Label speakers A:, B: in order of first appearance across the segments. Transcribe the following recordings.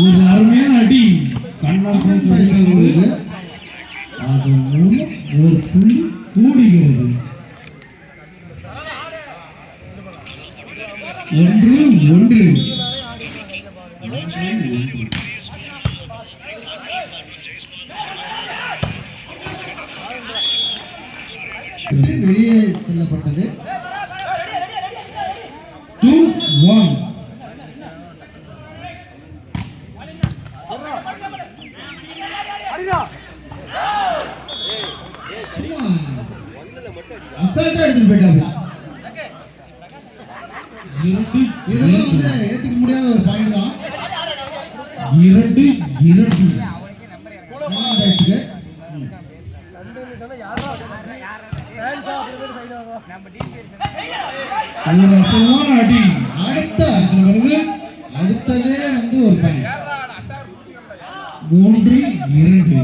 A: ஒரு அருமையான அடி கண்ணன் சொல்கிறது. அதன் மூலம் ஒரு புள்ளி கூடுகிறது. 1-1.
B: வெளியே செல்லப்பட்டது.
A: 2-1.
B: அசால்ட்டா எடுத்துட்டு போயிட்டாங்க. இதெல்லாம் வந்து ஏத்துக்க முடியாத ஒரு பாயிண்ட் தான்.
A: 2-2. அடி
B: அடுத்ததே வந்து ஒரு பாயிண்ட்.
A: 3-2.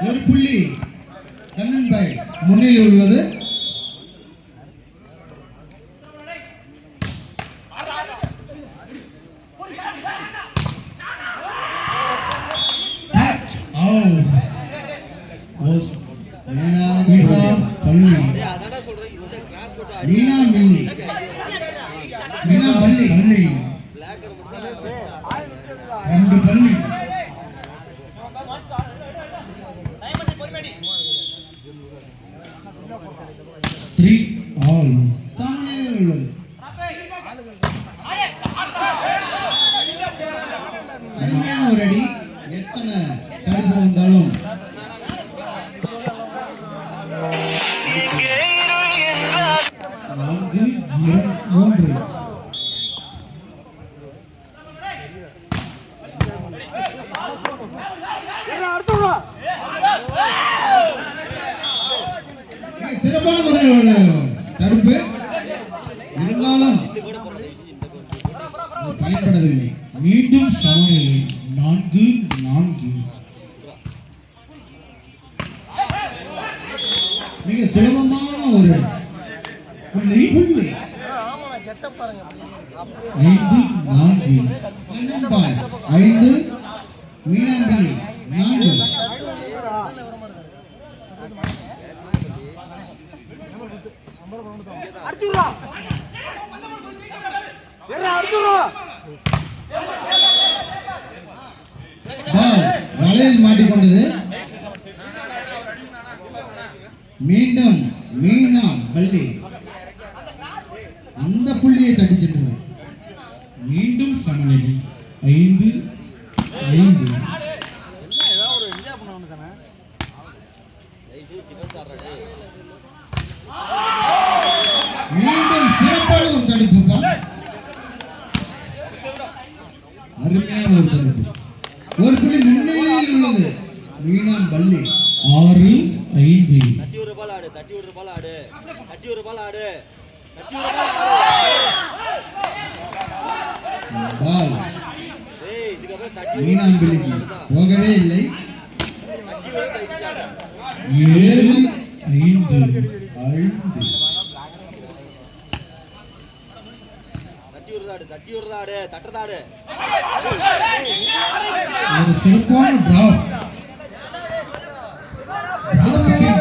B: ஒரு புள்ளி கண்ணன் பாய் முன்னிலையில் உள்ளது. மீனா பள்ளி
A: 2 பள்ளி.
B: சமநிலையில் உள்ளது. அருமையான ஒரு அடி. எத்தனை தடுப்பு வந்தாலும் சிறப்பான முறையில் தடுப்பு இருந்தாலும் பயன்படவில்லை.
A: மீண்டும் சமநிலை 4-4.
B: மிக சுலபமான ஒரு புள்ளி.
A: 5-4.
B: 5 மீனாம்பள்ளி 4. வலையில் மாட்டிக்கொண்டது. மீண்டும் மீனா பள்ளி அந்த புள்ளியை தட்டி சென்றது.
A: மீண்டும் சமநிலை 5-5.
B: மீண்டும் சிறப்பான ஒரு தடுப்பு. அருமையான ஒரு தடுப்பு. ஒரு புள்ளி முன்னிலையில் உள்ளது. மீனா பள்ளி
A: 6-5.
B: மீனாம்பள்ளிக்கு போகவே இல்லை.
A: 7-5. ஒரு சிறப்பான டிராப்.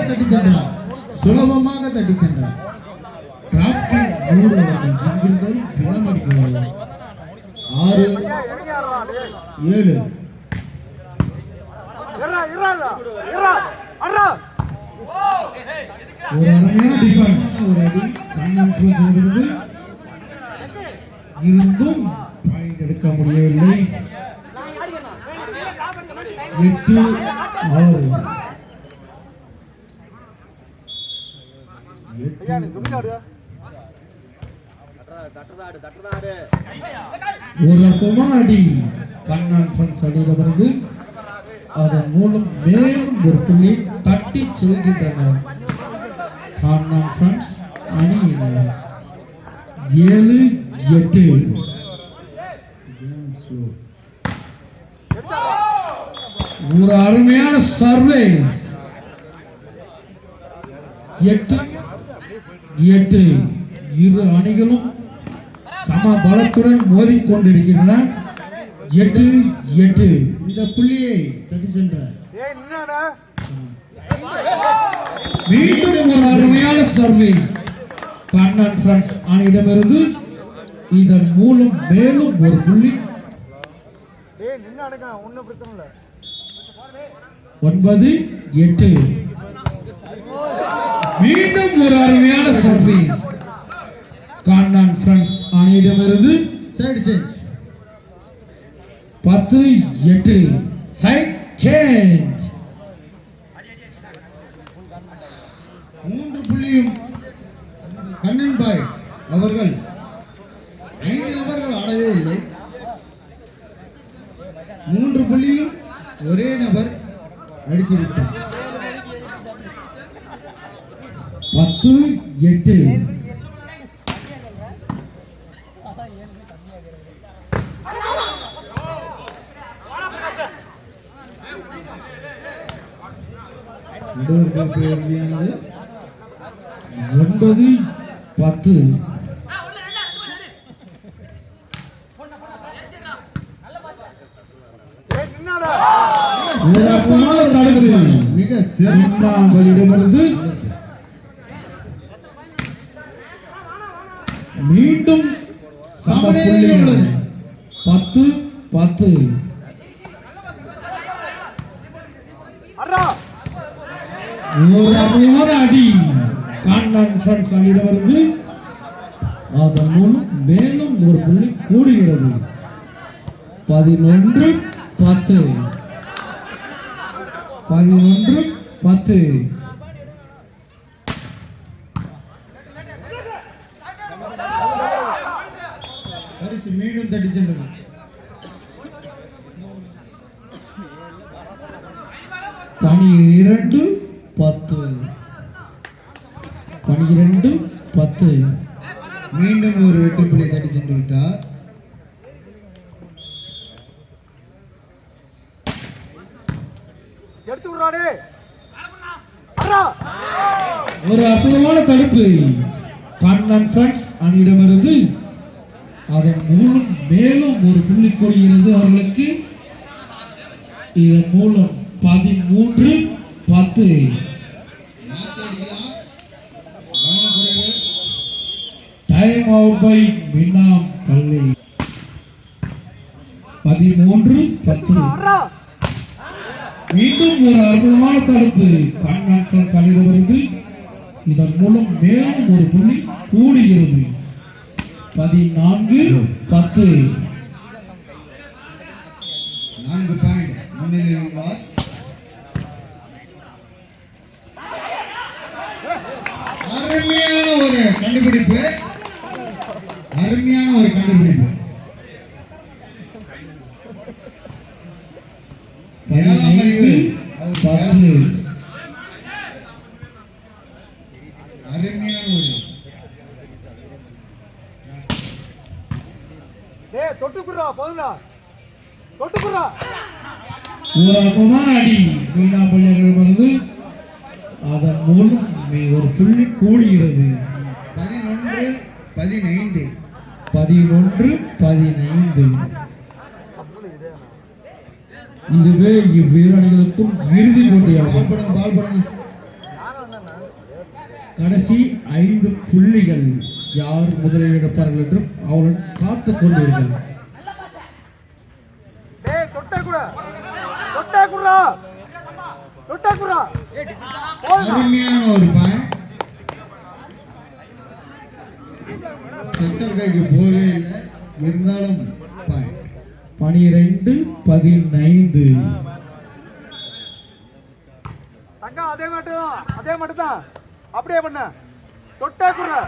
B: தட்டி சென்றார். சுலபமாக தட்டி சென்றார்.
A: டிராப்க்கு 100 எங்கிருந்தாலும் ஜலம் அடிக்க வரலாம்.
B: 6-7.
A: ஒரு அருமையான டிஃபென்ஸ். ஒரு அடி கண்ணன் சொல்கிறது. இருந்தும் பாயிண்ட் எடுக்க முடியவில்லை. 8-6. ஒரு அற்புதமான அடி கண்ணன் ஃப்ரெண்ட்ஸ் அடியிலிருந்து. அதன் மூலம் மேலும் ஒரு புள்ளி தட்டி செல்கின்றனர் கண்ணன் ஃப்ரெண்ட்ஸ் அணியினர். 7-8. ஒரு அருமையான சர்வீஸ். 8-8. இரு அணிகளும் சம பலத்துடன் மோதிக்கொண்டிருக்கின்றன. 8-8.
B: இந்த புள்ளியை தட்டி சென்றார்.
A: மீண்டும் ஒரு அருமையான சர்வீஸ் கண்ணன் ஃப்ரெண்ட்ஸ் அணியிடமிருந்து. இதன் மூலம் மேலும் ஒரு புள்ளி. 9-8. மீண்டும் ஒரு அருமையான சர்வீஸ் கண்ணன் ஃப்ரெண்ட்ஸ் அணியிடமிருந்து.
B: Side change.
A: 10-8. Side change.
B: 3 புள்ளியும் கண்ணன் பாய் அவர்கள் 5 நபர்கள் ஆடவே இல்லை. 3 புள்ளியும் ஒரே நபர் அடித்து விட்டார்.
A: 10-8.
B: நடுவர்கள் இறுதியானது
A: 9-10.
B: மிக சிறந்த
A: இடமிருந்து மீண்டும்
B: சமநிலையில் உள்ளது.
A: 10-10. ஒரு அருமையான அடி கண்ணன் ஃப்ரெண்ட்ஸ் அணியிடமிருந்து. அதன் மூலம் மேலும் ஒரு புள்ளி கூடுகிறது. 11-10. 11-10.
B: பரிசு மீண்டும் தட்டி சென்றது.
A: 12-10. 12-10.
B: மீண்டும் ஒரு வெற்றி புள்ளி தட்டி சென்று விட்டார்.
A: ஒரு அற்புதமான தடுப்பு கண்ணன் ஃப்ரெண்ட்ஸ் அணியிடமிருந்து. அதன் மூலம் மேலும் ஒரு புள்ளி கொள்கிறது அவர்களுக்கு. இதன் மூலம் 13-10. டைம் அவுட் பை மீனாம் பள்ளி. 13-10. மீண்டும் ஒரு அற்புதமான தடுப்பு கண்ணன் ஃப்ரெண்ட்ஸ் அணியிடமிருந்து. இதன் மூலம் மேலும் ஒரு புள்ளி கூடுகிறது. 14-10.
B: 4 பாயிண்ட் முன்னிலையில் உள்ளார். அருமையான ஒரு கண்டுபிடிப்பு. அருமையான ஒரு கண்டுபிடிப்பு.
A: 17-10.
B: அருமையான ஒரு
A: ஒரு அற்புதமான அடி மீனாம் பள்ளியிடமிருந்து. அதன் மூலம் ஒரு புள்ளி கூடுகிறது.
B: 11-15.
A: 11-15. இதுவே இவ்விரு அணிகளுக்கும் இறுதி போட்டியாகும். கடைசி 5 புள்ளிகள் யார் முதலில் எடுப்பார்கள் என்றும் அவர்கள் காத்துக் கொண்டீர்கள்.
B: அருமையான ஒரு பாயிண்ட். சென்டர் கைக்கு போகவே இல்லை, இருந்தாலும் பாயிண்ட்.
A: 12-15.
C: அதே மட்டும் தான் அப்படியே பண்ண. தொட்டே குர்ரா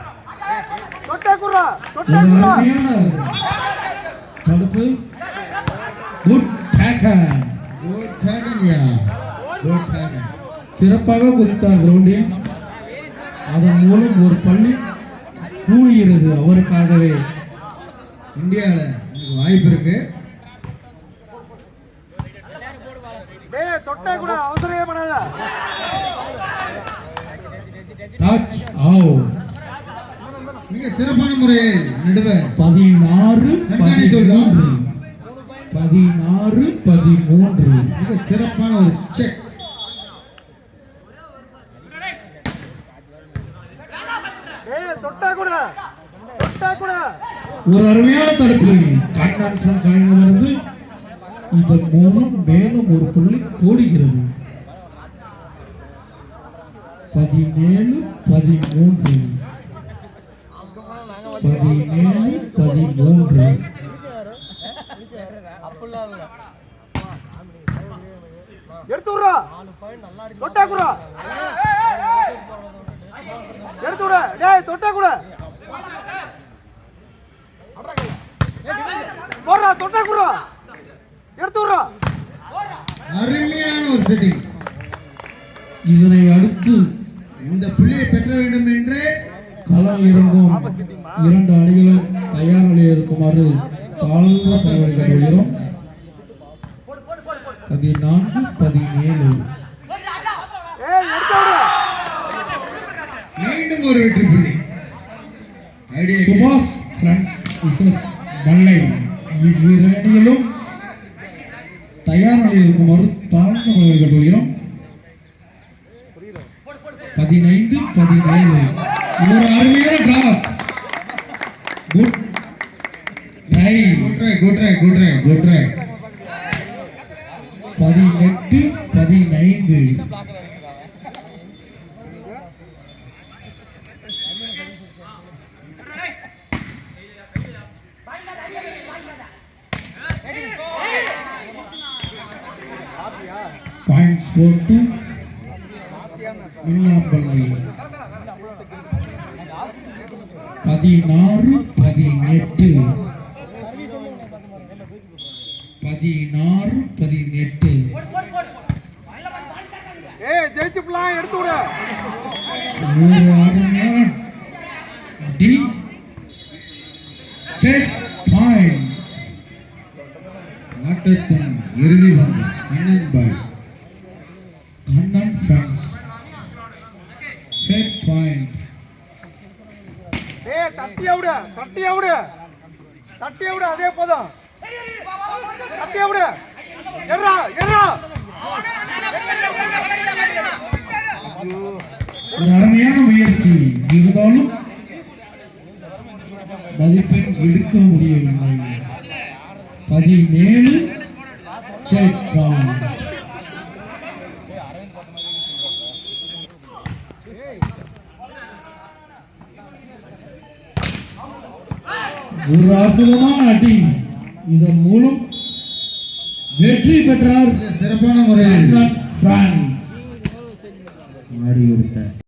A: தடுப்பு. Good taken.
B: குட் டேக்கன்யா. Good taken.
A: சிறப்பாக குதித்தார் கிரவுண்டில். அதன் மூலம் ஒரு பள்ளி கூடுகிறது அவருக்காகவே.
B: இந்தியாவில் வாய்ப்பு இருக்கு.
C: தொட்டே கூட அவசரமே பண்ணாத.
A: Touch out.
B: மிக சிறப்பான முறையில் நடுவர்
A: 16
B: கண்காணித்துள்ளார்.
A: 13 13
B: மிக சிறப்பான ஒரு செக்.
C: ஏய் தொட்டா கூட தொட்டா கூட
A: ஒரு அருமையான தடுப்பு கண்ணன் ஃப்ரெண்ட்ஸ் அணியிலிருந்து இதன் மூலம் மேலும் ஒரு புள்ளி கூடுகிறது 17 13 17 13
C: எடுத்து விடுறா தொட்டா கூட எடுத்து விட டேய் தொட்டா கூட போடுறா தொட்டா கூட எடுத்து விடுறா
B: அருமையான ஒரு செட்டிங்.
A: இதனை அடுத்து
B: இந்த புள்ளியை பெற்ற வேண்டும் என்று
A: களம் இறங்கும் இரண்டு அணிகளும் தயார் நிலையில் இருக்குமாறு தாழ்ந்த பணிகளை கொள்கிறோம் 14 17
C: ஏய் எடுத்து விடு
B: மீண்டும் ஒரு வெற்றி புள்ளி. ஐடியா
A: சுபாஷ் ஃப்ரெண்ட்ஸ் விசஸ் மல்லை இவ்விரு அணிகளும் தயார் நிலையில் இருக்குமாறு தாழ்ந்த பணிகளை கொள்கிறோம் 15 17 ஒரு அருமையான drop good try
B: good try
A: 18 15 point score to Minnampalli 16 18 16 18
C: ஏய் ஜெயிச்சு பிளான் எடுத்து விடு
A: ஒரு அருமையான டி செட் பாயிண்ட் ஆட்டத்தின் இறுதி வந்து Kannan boys Kannan friends set point
C: ஏய் தட்டியா விடு அதே போதும் தட்டியா விடு எர்ரா
A: ஒரு அருமையான முயற்சி இருந்தாலும் மதிப்பெண் எடுக்க முடியவில்லை 17 செட் பாயிண்ட் ஒரு அற்புதமான அடி இதன் மூலம் வெற்றி பெற்றார்
B: சிறப்பான முறையில்
A: பிரான்ஸ்
B: ஆடி கொடுத்தார்.